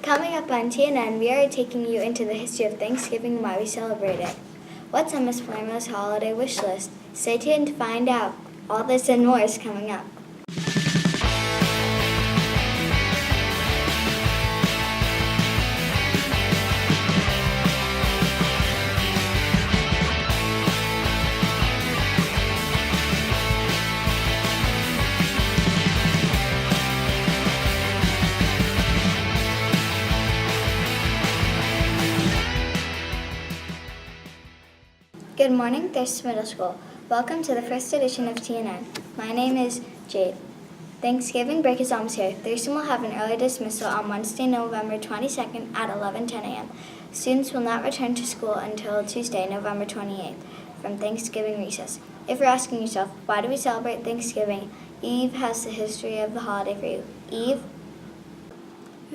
Coming up on TNN, we are taking you into the history of Thanksgiving and why we celebrate it. What's on Miss Palermo's holiday wish list? Stay tuned to find out. All this and more is coming up. Good morning, Thurston Middle School. Welcome to the first edition of TNN. My name is Jade. Thanksgiving break is almost here. Thurston will have an early dismissal on Wednesday, November 22nd at 11:10 a.m. Students will not return to school until Tuesday, November 28th, from Thanksgiving recess. If you're asking yourself, why do we celebrate Thanksgiving? Eve has the history of the holiday for you. Eve?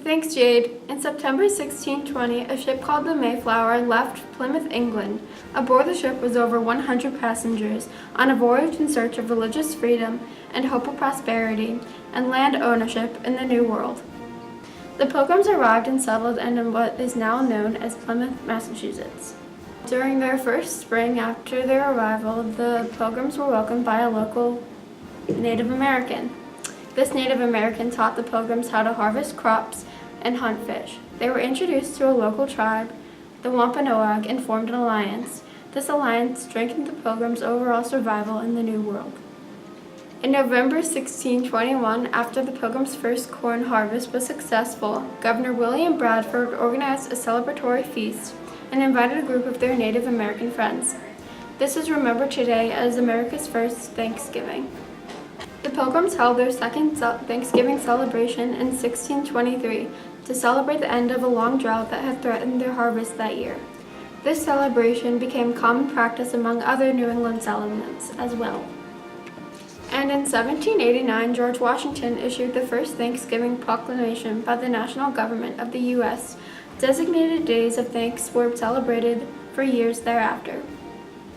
Thanks, Jade. In September 1620, a ship called the Mayflower left Plymouth, England. Aboard the ship was over 100 passengers on a voyage in search of religious freedom and hope of prosperity and land ownership in the New World. The Pilgrims arrived and settled in what is now known as Plymouth, Massachusetts. During their first spring after their arrival, the Pilgrims were welcomed by a local Native American. This Native American taught the Pilgrims how to harvest crops and hunt fish. They were introduced to a local tribe, the Wampanoag, and formed an alliance. This alliance strengthened the Pilgrims' overall survival in the New World. In November 1621, after the Pilgrims' first corn harvest was successful, Governor William Bradford organized a celebratory feast and invited a group of their Native American friends. This is remembered today as America's first Thanksgiving. The Pilgrims held their second Thanksgiving celebration in 1623 to celebrate the end of a long drought that had threatened their harvest that year. This celebration became common practice among other New England settlements as well. And in 1789, George Washington issued the first Thanksgiving proclamation by the national government of the U.S. Designated days of thanks were celebrated for years thereafter.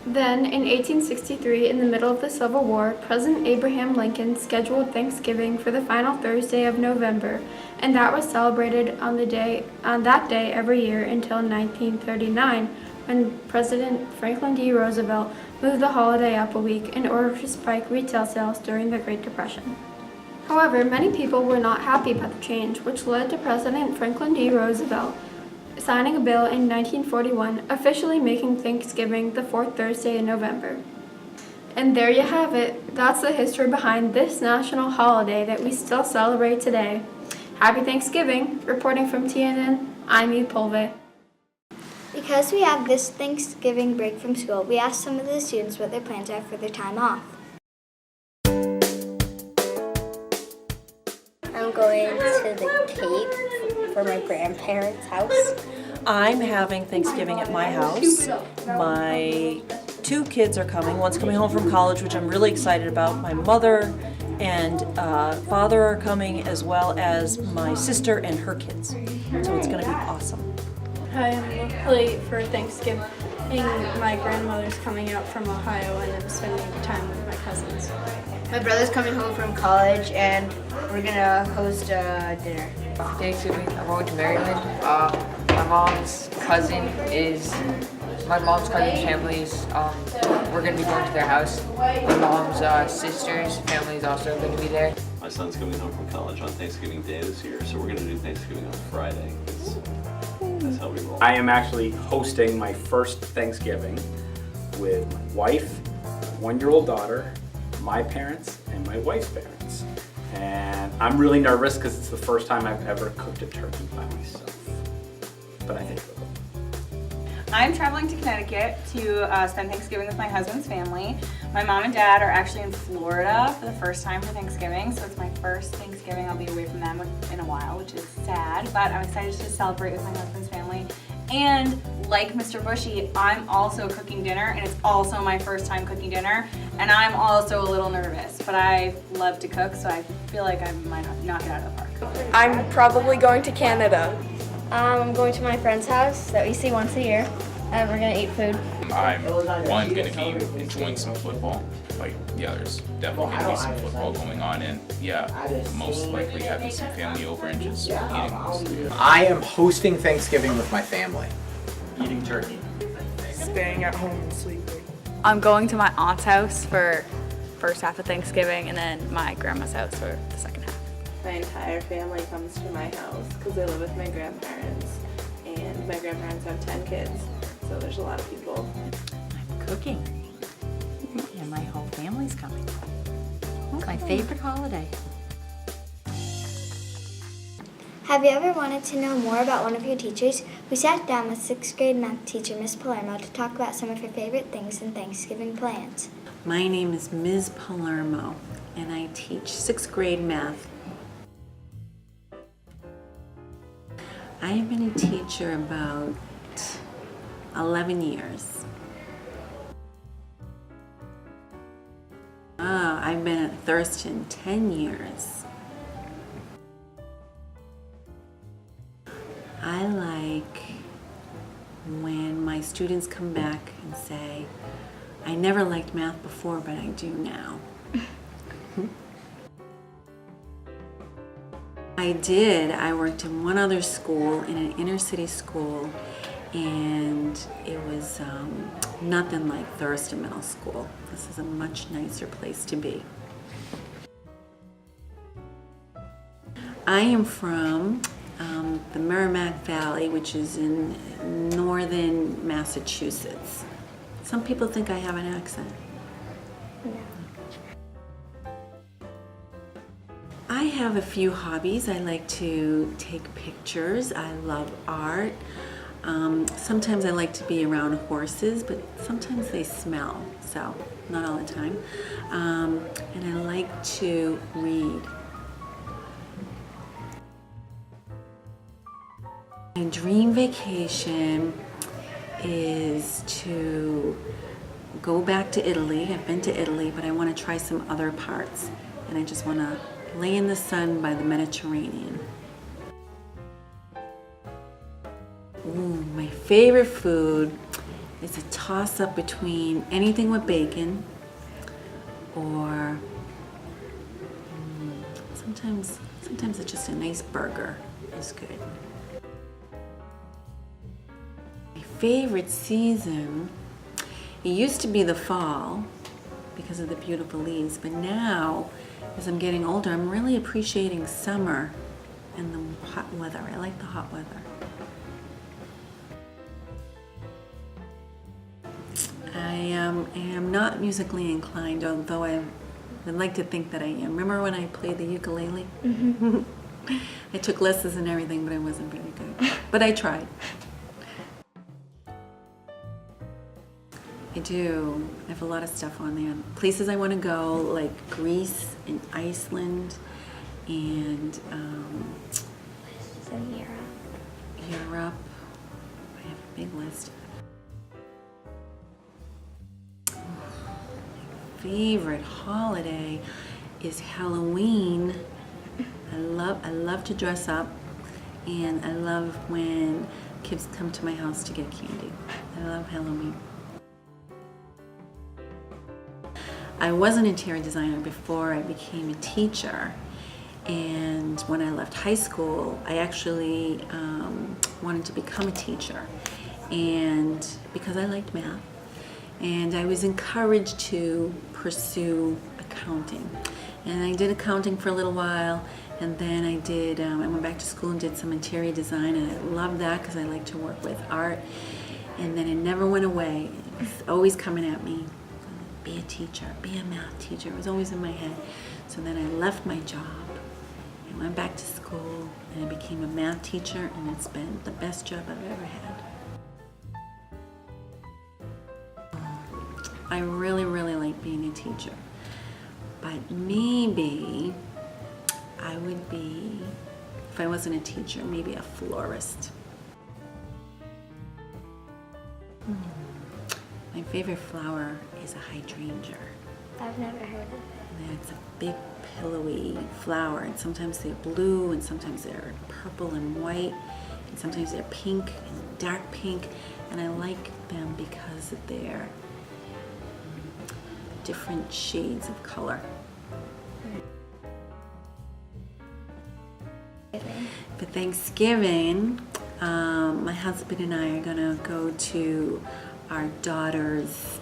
Then, in 1863, in the middle of the Civil War, President Abraham Lincoln scheduled Thanksgiving for the final Thursday of November, and that was celebrated on that day every year until 1939, when President Franklin D. Roosevelt moved the holiday up a week in order to spike retail sales during the Great Depression. However, many people were not happy about the change, which led to President Franklin D. Roosevelt signing a bill in 1941, officially making Thanksgiving the fourth Thursday in November. And there you have it. That's the history behind this national holiday that we still celebrate today. Happy Thanksgiving! Reporting from TNN, I'm Eve Pulve. Because we have this Thanksgiving break from school, we asked some of the students what their plans are for their time off. I'm going to the Cape for my grandparents' house. I'm having Thanksgiving at my house. My two kids are coming. One's coming home from college, which I'm really excited about. My mother and father are coming, as well as my sister and her kids. So it's going to be awesome. Hi, I'm late for Thanksgiving. My grandmother's coming out from Ohio and I'm spending time with my cousins. My brother's coming home from college and we're gonna host a dinner. Thanksgiving, I'm going to Maryland. My mom's cousin's family's, we're gonna be going to their house. My mom's sister's family is also going to be there. My son's coming home from college on Thanksgiving Day this year, so we're gonna do Thanksgiving on Friday. That's how we roll. I am actually hosting my first Thanksgiving with my wife, one-year-old daughter, my parents, and my wife's parents. And I'm really nervous because it's the first time I've ever cooked a turkey by myself. But I think it'll go. I'm traveling to Connecticut to spend Thanksgiving with my husband's family. My mom and dad are actually in Florida for the first time for Thanksgiving, so it's my first Thanksgiving I'll be away from them in a while, which is sad, but I'm excited to celebrate with my husband's family. And like Mr. Bushy, I'm also cooking dinner, and it's also my first time cooking dinner, and I'm also a little nervous, but I love to cook, so I feel like I might knock it out of the park. I'm probably going to Canada. I'm going to my friend's house that we see once a year, and we're gonna eat food. I'm one gonna be enjoying some football. Like, yeah, there's definitely gonna be some football going on, and yeah, most likely having some family over and just eating mostly. I am hosting Thanksgiving with my family. Eating turkey. Staying at home and sleeping. I'm going to my aunt's house for first half of Thanksgiving and then my grandma's house for the second half. My entire family comes to my house because I live with my grandparents, and my grandparents have 10 kids, so there's a lot of people. I'm cooking, and my whole family's coming. It's my favorite holiday. Have you ever wanted to know more about one of your teachers? We sat down with 6th grade math teacher Miss Palermo to talk about some of her favorite things in Thanksgiving plans. My name is Ms. Palermo, and I teach 6th grade math. I have been a teacher about 11 years. I've been at Thurston 10 years. I like when my students come back and say, I never liked math before, but I do now. I did. I worked in one other school, in an inner city school, and it was nothing like Thurston Middle School. This is a much nicer place to be. I am from the Merrimack Valley, which is in northern Massachusetts. Some people think I have an accent. I have a few hobbies. I like to take pictures. I love art. Sometimes I like to be around horses, but sometimes they smell, so not all the time. And I like to read. My dream vacation is to go back to Italy. I've been to Italy, but I want to try some other parts. And I just want to lay in the sun by the Mediterranean. Ooh, my favorite food is a toss-up between anything with bacon or sometimes it's just a nice burger is good. My favorite season, it used to be the fall because of the beautiful leaves, but now as I'm getting older, I'm really appreciating summer and the hot weather. I like the hot weather. I am not musically inclined, although I would like to think that I am. Remember when I played the ukulele? Mm-hmm. I took lessons and everything, but I wasn't very good. But I tried. I do. I have a lot of stuff on there. Places I want to go, like Greece and Iceland, and Europe. I have a big list. Favorite holiday is Halloween. I love to dress up, and I love when kids come to my house to get candy. I love Halloween. I was an interior designer before I became a teacher, and when I left high school, I actually wanted to become a teacher, and because I liked math, and I was encouraged to pursue accounting. And I did accounting for a little while, and then I went back to school and did some interior design, and I loved that because I like to work with art. And then it never went away. It was always coming at me. Be a teacher, be a math teacher. It was always in my head. So then I left my job and went back to school, and I became a math teacher, and it's been the best job I've ever had. I really, really like being a teacher. But maybe I would be, if I wasn't a teacher, maybe a florist. My favorite flower is a hydrangea. I've never heard of it. It's a big pillowy flower, and sometimes they're blue, and sometimes they're purple and white, and sometimes they're pink and dark pink, and I like them because they're different shades of color. For Thanksgiving, my husband and I are gonna go to our daughter's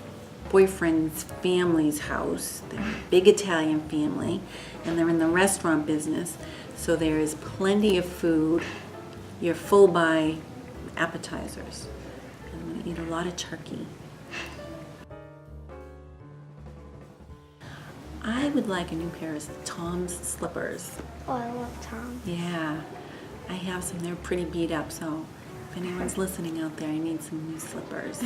boyfriend's family's house. They're a big Italian family, and they're in the restaurant business, so there is plenty of food. You're full by appetizers. I'm gonna eat a lot of turkey. I would like a new pair of Tom's slippers. Oh, I love Tom. Yeah, I have some. They're pretty beat up, so if anyone's listening out there, I need some new slippers.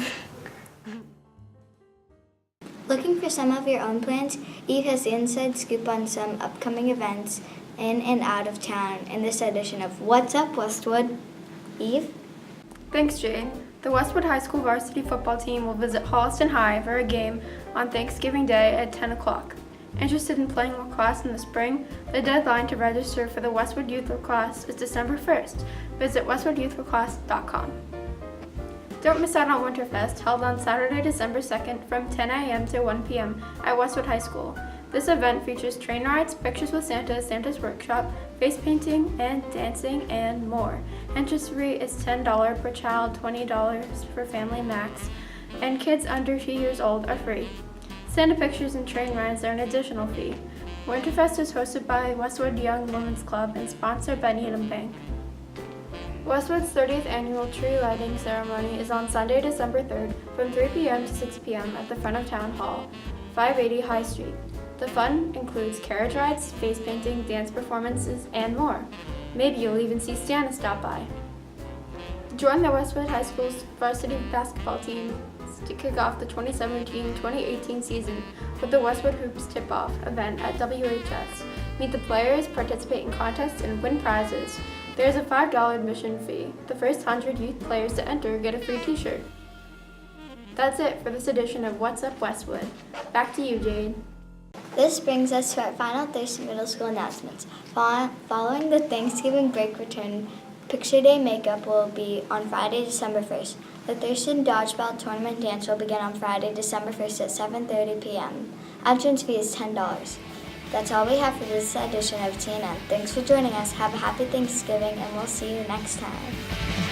Looking for some of your own plans? Eve has the inside scoop on some upcoming events in and out of town in this edition of What's Up Westwood? Eve? Thanks, Jade. The Westwood High School varsity football team will visit Holliston High for a game on Thanksgiving Day at 10 o'clock. Interested in playing lacrosse in the spring? The deadline to register for the Westwood Youth Lacrosse is December 1st. Visit westwoodyouth.lacrosse.com. Don't miss out on Winterfest, held on Saturday, December 2nd from 10 a.m. to 1 p.m. at Westwood High School. This event features train rides, pictures with Santa, Santa's workshop, face painting, and dancing, and more. Entrance fee is $10 per child, $20 for family max, and kids under 2 years old are free. Santa pictures and train rides are an additional fee. Winterfest is hosted by Westwood Young Women's Club and sponsored by Needham Bank. Westwood's 30th annual tree lighting ceremony is on Sunday, December 3rd from 3 p.m. to 6 p.m. at the front of Town Hall, 580 High Street. The fun includes carriage rides, face painting, dance performances, and more. Maybe you'll even see Santa stop by. Join the Westwood High School's varsity basketball team to kick off the 2017-2018 season with the Westwood Hoops Tip-Off event at WHS. Meet the players, participate in contests, and win prizes. There is a $5 admission fee. The first 100 youth players to enter get a free t-shirt. That's it for this edition of What's Up Westwood. Back to you, Jade. This brings us to our final Thurston Middle School announcements. Following the Thanksgiving break return, Picture Day makeup will be on Friday, December 1st. The Thurston Dodgeball Tournament dance will begin on Friday, December 1st at 7:30 p.m. Entrance fee is $10. That's all we have for this edition of TNN. Thanks for joining us. Have a happy Thanksgiving, and we'll see you next time.